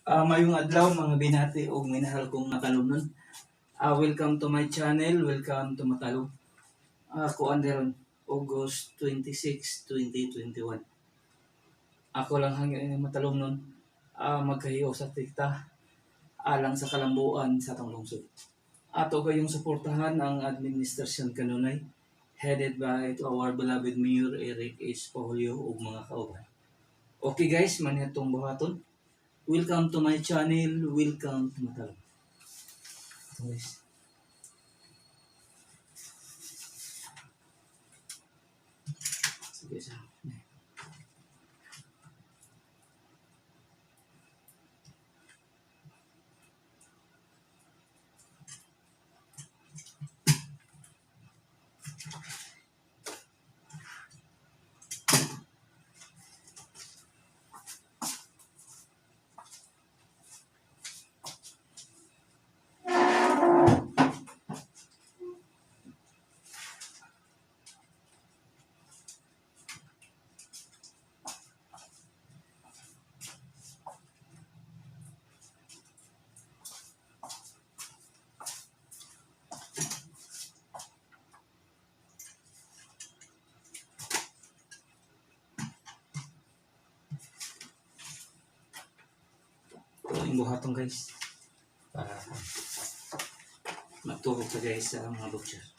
Mayong adlaw mga binati o minahal kong Matalomnon. Welcome to my channel, welcome to Matalom. Ako anderon August 26, 2021. Ako lang hanggang Matalomnon magkahiyo sa tikta alang sa kalambuan sa atong lungsod. Ato kayong suportahan ang administrasyon kanunay headed by to our beloved Mayor Eric H. Paulio ug mga kauban. Okay guys, manitong buhaton. Welcome to my channel, welcome to Mahal. Guys. Sige siya. Yung buhatong guys para matulog sa guys sa mga butcher.